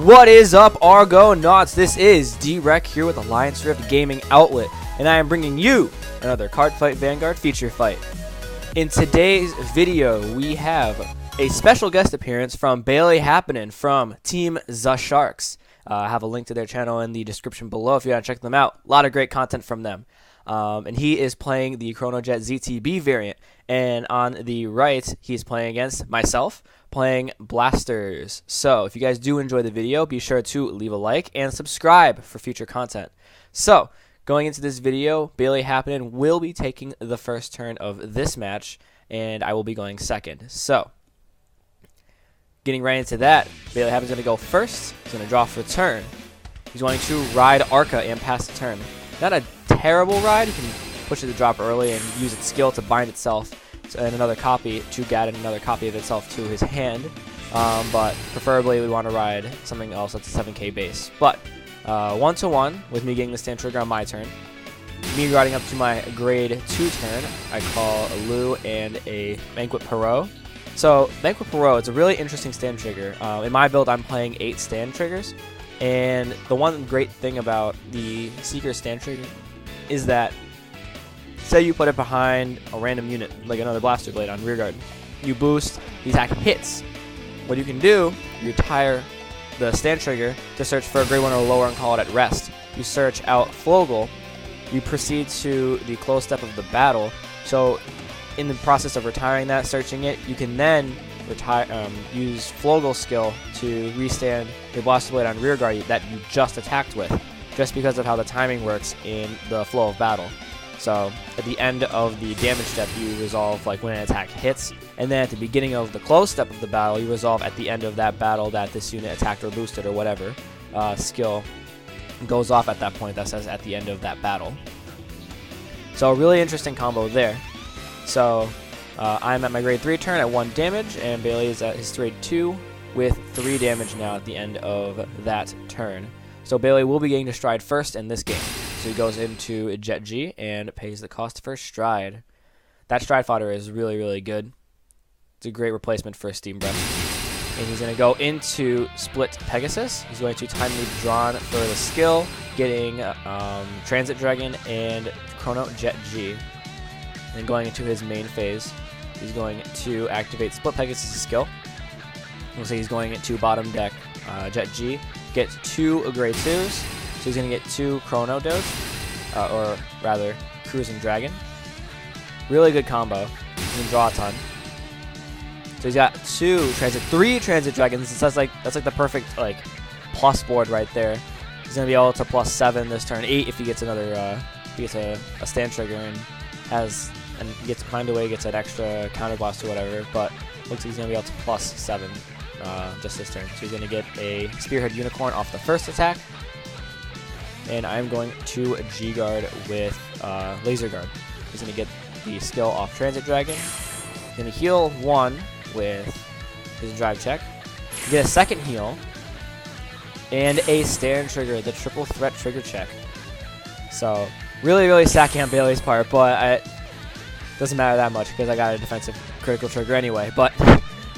What is up, Argo Knots? This is D-Rec here with Alliance Rift Gaming Outlet, and I am bringing you another Card Fight Vanguard feature fight. In today's video, we have a special guest appearance from Bailey Happenin from Team The Sharks. I have a link to their channel in the description below if you want to check them out. A lot of great content from them. And he is playing the Chronojet ZTB variant. And on the right, he's playing against myself, playing Blasters. So if you guys do enjoy the video, be sure to leave a like and subscribe for future content. So going into this video, Bailey Happenin will be taking the first turn of this match, and I will be going second. So getting right into that, Bailey Happenin's going to go first. He's going to draw for turn. He's going to ride Arca and pass the turn. Not a terrible ride. You can push it to drop early and use its skill to bind itself and another copy to get another copy of itself to his hand. But preferably we want to ride something else that's a 7k base. But 1-to-1 with me getting the stand trigger on my turn. Me riding up to my grade 2 turn, I call a Lou and a Banquet Perot. So Banquet Perot, it's a really interesting stand trigger. In my build, I'm playing 8 stand triggers. And the one great thing about the Seeker stand trigger is that, say you put it behind a random unit, like another Blaster Blade on rearguard, you boost, the attack hits. What you can do, you retire the stand trigger to search for a grade 1 or lower and call it at rest. You search out Flogel, you proceed to the close step of the battle. So in the process of retiring that, searching it, you can then use Flogel's skill to restand your Blaster Blade on rearguard that you just attacked with, just because of how the timing works in the flow of battle. So at the end of the damage step, you resolve like when an attack hits, and then at the beginning of the close step of the battle, you resolve at the end of that battle that this unit attacked or boosted or whatever skill goes off at that point that says at the end of that battle. So a really interesting combo there. So I'm at my grade 3 turn at 1 damage, and Bailey is at his grade 2 with 3 damage now at the end of that turn. So Bailey will be getting to stride first in this game. So he goes into Jet G and pays the cost for stride. That stride fodder is really, really good. It's a great replacement for Steam Breath. And he's going to go into Split Pegasus. He's going to timely drawn for the skill, getting Transit Dragon and Chronojet G. And going into his main phase, he's going to activate Split Pegasus' skill. We'll say he's going into bottom deck Jet G, get 2 grade 2s, so he's going to get 2 Chrono Doge, or rather Cruising Dragon. Really good combo. He can draw a ton. So he's got 3 Transit Dragons. That's like the perfect plus board right there. He's going to be able to plus 7 this turn, 8 if he gets another a stand trigger and gets climbed away, gets an extra counter blast or whatever, but looks like he's going to be able to plus 7 just this turn. So he's going to get a Spearhead Unicorn off the first attack, and I'm going to G-Guard with Laser Guard. He's going to get the skill off Transit Dragon. He's going to heal 1 with his drive check, get a second heal, and a stand trigger, the triple threat trigger check. So really, really sacky on Bailey's part, but it doesn't matter that much because I got a defensive critical trigger anyway. But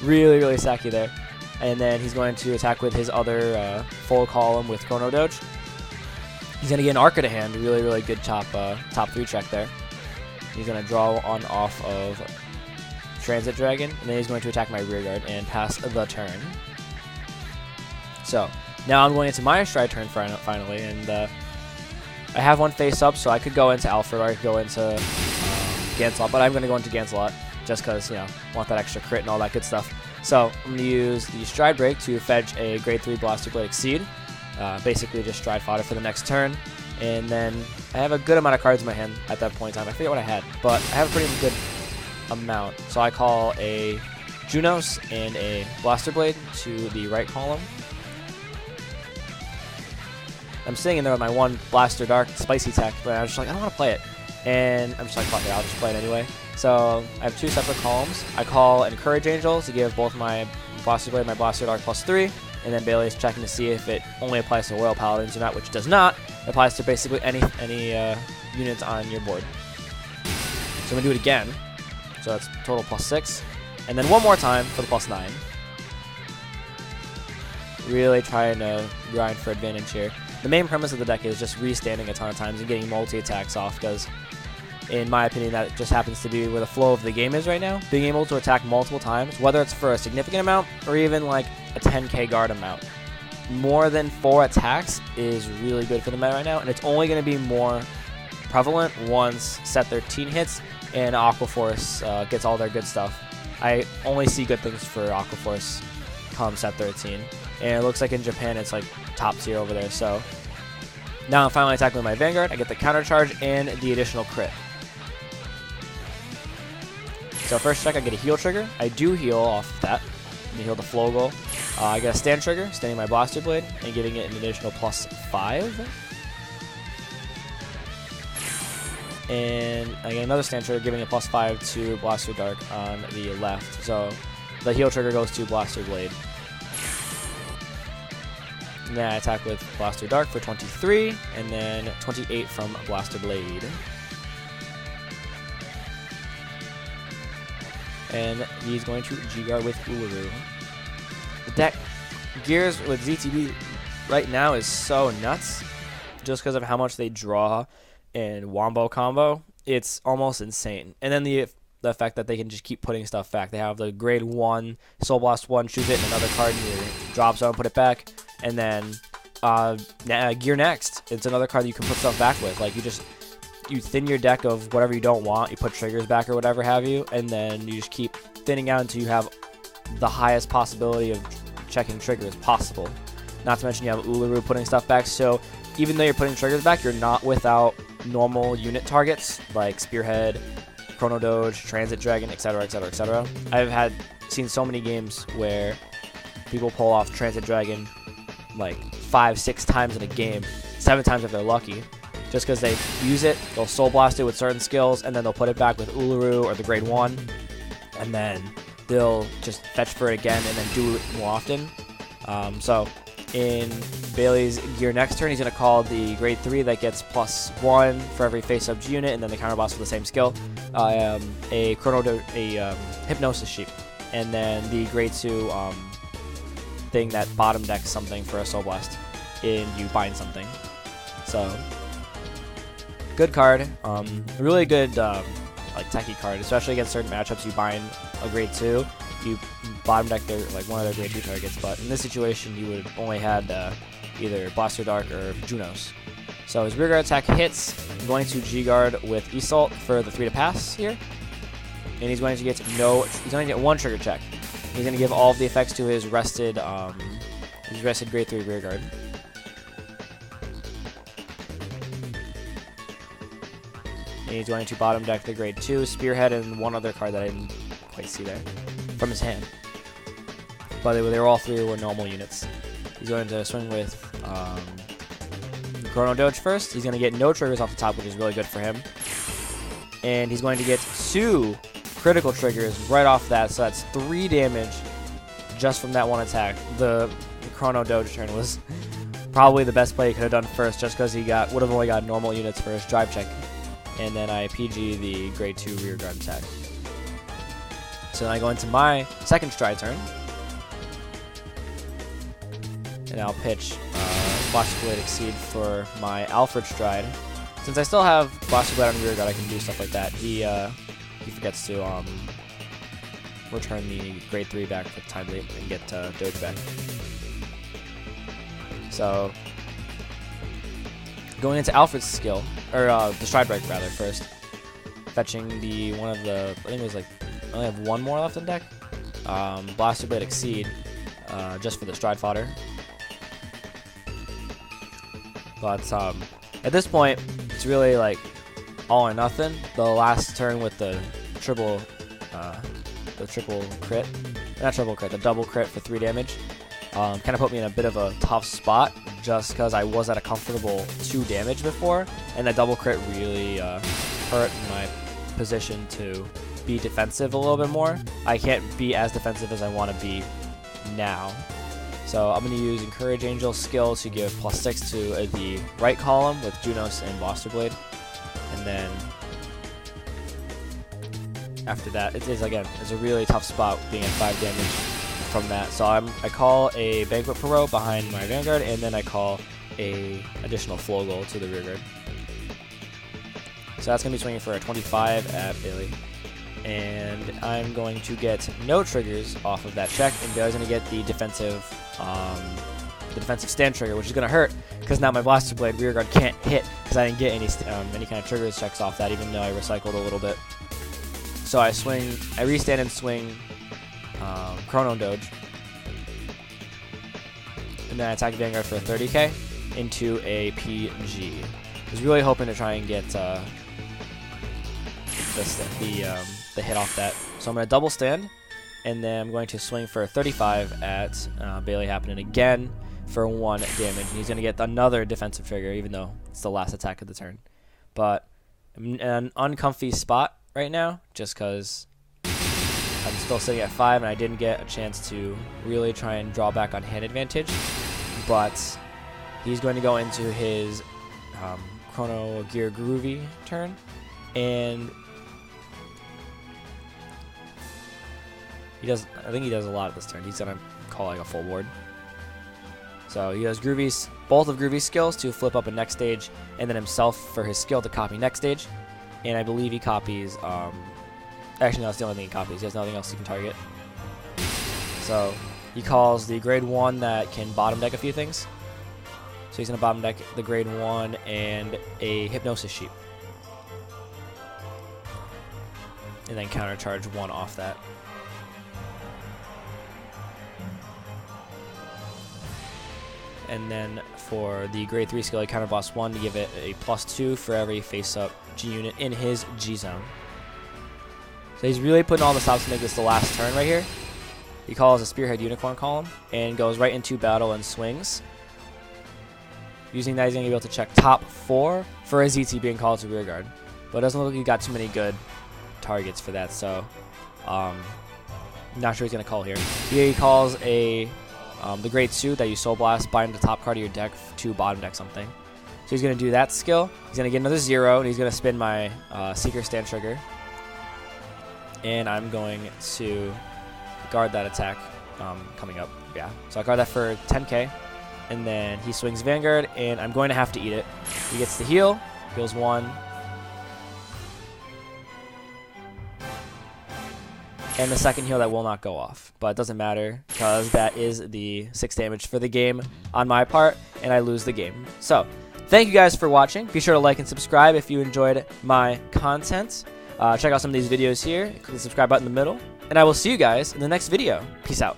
really, really sacky there. And then he's going to attack with his other full column with Chrono Doge. He's going to get an Arca to hand. Really, really good top 3 check there. He's going to draw on off of Transit Dragon, and then he's going to attack my rearguard and pass the turn. So now I'm going into my stride turn finally, and I have one face up, so I could go into Alfred or I could go into Ganslot, but I'm going to go into Ganslot just because, want that extra crit and all that good stuff. So I'm going to use the Stride Break to fetch a grade 3 Blaster Blade Exceed. Basically just stride fodder for the next turn. And then I have a good amount of cards in my hand at that point in time. I forget what I had, but I have a pretty good amount. So I call a Junos and a Blaster Blade to the right column. I'm sitting in there with my 1 Blaster Dark Spicy Tech, but I was just like, I don't want to play it. And I'm just like, fuck it, I'll just play it anyway. So I have 2 separate columns. I call Encourage Angel to give both my Blaster Blade and my Blaster Dark +3, and then Bailey's checking to see if it only applies to Royal Paladins or not, which does not. It applies to basically any units on your board. So I'm going to do it again. So that's total +6. And then one more time for the +9. Really trying to grind for advantage here. The main premise of the deck is just restanding a ton of times and getting multi-attacks off, because in my opinion that just happens to be where the flow of the game is right now. Being able to attack multiple times, whether it's for a significant amount or even like a 10k guard amount. More than 4 attacks is really good for the meta right now, and it's only going to be more prevalent once set 13 hits and Aquaforce gets all their good stuff. I only see good things for Aquaforce come set 13, and it looks like in Japan it's like top tier over there. So now I'm finally attacking with my Vanguard. I get the counter charge and the additional crit. So first check, I get a heal trigger. I do heal off that. I heal the Flogel. I get a stand trigger, standing my Blaster Blade, and giving it an additional +5. And I get another stand trigger, giving a +5 to Blaster Dark on the left. So the heal trigger goes to Blaster Blade. And then I attack with Blaster Dark for 23, and then 28 from Blaster Blade. And he's going to G-Guard with Uluru. The deck Gears with ZTB right now is so nuts, just because of how much they draw in Wombo combo. It's almost insane. And then the fact that they can just keep putting stuff back. They have the grade 1, Soul Blast 1, choose it in another card in your drop zone, put it back. And then Gear Next, it's another card that you can put stuff back with. Like you thin your deck of whatever you don't want, you put triggers back or whatever have you, and then you just keep thinning out until you have the highest possibility of checking triggers possible. Not to mention you have Uluru putting stuff back, so even though you're putting triggers back, you're not without normal unit targets like Spearhead, Chrono Doge, Transit Dragon, etc, etc, etc. I've seen so many games where people pull off Transit Dragon like 5-6 times in a game, 7 times if they're lucky. Just because they use it, they'll Soul Blast it with certain skills, and then they'll put it back with Uluru or the grade 1, and then they'll just fetch for it again and then do it more often. So in Bailey's Gear next turn, he's going to call the grade 3 that gets +1 for every face-up unit, and then the counter boss for the same skill, a Hypnosis Sheep, and then the grade 2 thing that bottom decks something for a Soul Blast, and you bind something. So good card, really good like techie card, especially against certain matchups. You bind a grade 2, you bottom deck their one of their grade 2 targets, but in this situation you would only had either Blaster Dark or Junos. So his rear guard attack hits. I'm going to G guard with Isolt for the 3 to pass here, and he's going to get he's going to get 1 trigger check. He's going to give all of the effects to his rested grade 3 rear guard. And he's going to bottom deck the grade 2 Spearhead and one other card that I didn't quite see there from his hand. But they were all 3 were normal units. He's going to swing with Chrono Doge first. He's going to get no triggers off the top, which is really good for him. And he's going to get 2 critical triggers right off that, so that's 3 damage just from that 1 attack. The Chrono Doge turn was probably the best play he could have done first, just because he would have only got normal units for his drive check. And then I PG the grade 2 rear guard attack. So then I go into my second stride turn, and I'll pitch Blaster Blade Exceed for my Alfred stride. Since I still have Blaster Blade on rear guard, I can do stuff like that. He forgets to return the grade 3 back with Time Leap and get Doge back. So going into Alfred's skill, or the stride break rather, first, fetching I think it was like, I only have 1 more left in deck. Blaster Blade Exceed, just for the stride fodder. But at this point, it's really like all or nothing. The last turn with the triple crit, not triple crit, the double crit for 3 damage, kind of put me in a bit of a tough spot, just because I was at a comfortable 2 damage before, and that double crit really hurt my position to be defensive a little bit more. I can't be as defensive as I want to be now. So I'm going to use Encourage Angel's skill to give +6 to the right column with Junos and Blaster Blade. And then after that, it's a really tough spot being at 5 damage from that. So I call a Banquet Perot behind my Vanguard, and then I call a additional Flogel to the rear guard. So that's going to be swinging for a 25 at Bailey. And I'm going to get no triggers off of that check, and Bailey's going to get the defensive stand trigger, which is going to hurt because now my Blaster Blade rear guard can't hit because I didn't get any kind of triggers checks off that, even though I recycled a little bit. So I restand and swing Chrono Doge, and then I attack Vanguard for a 30k into a PG. I was really hoping to try and get the hit off that. So I'm going to double stand, and then I'm going to swing for a 35 at Bailey happening again for 1 damage. And he's going to get another defensive trigger, even though it's the last attack of the turn. But I'm in an uncomfy spot right now, just because I'm still sitting at 5, and I didn't get a chance to really try and draw back on hand advantage. But he's going to go into his Chrono Gear Groovy turn, and I think he does a lot of this turn. He's gonna call like a full board. So he does both of Groovy's skills to flip up a next stage, and then himself for his skill to copy next stage. And I believe he copies. Actually, no, that's the only thing he copies. He has nothing else he can target. So he calls the grade 1 that can bottom deck a few things. So he's gonna bottom deck the grade 1 and a Hypnosis Sheep, and then countercharge 1 off that. And then for the grade 3 skill, I counter boss 1 to give it a +2 for every face-up G unit in his G zone. So he's really putting all the stops to make this the last turn right here. He calls a Spearhead Unicorn column and goes right into battle and swings. Using that, he's going to be able to check top 4 for a ZTB and call it to rear guard. But it doesn't look like he got too many good targets for that, so I'm not sure he's going to call here. He calls a the grade 2 that you Soul Blast, bind the top card of your deck to bottom deck something. So he's going to do that skill. He's going to get another 0, and he's going to spin my Seeker Stand trigger. And I'm going to guard that attack coming up. Yeah, so I guard that for 10k. And then he swings Vanguard, and I'm going to have to eat it. He gets the heal, heals 1. And the second heal that will not go off, but it doesn't matter because that is the 6 damage for the game on my part, and I lose the game. So thank you guys for watching. Be sure to like and subscribe if you enjoyed my content. Check out some of these videos here. Click the subscribe button in the middle, and I will see you guys in the next video. Peace out.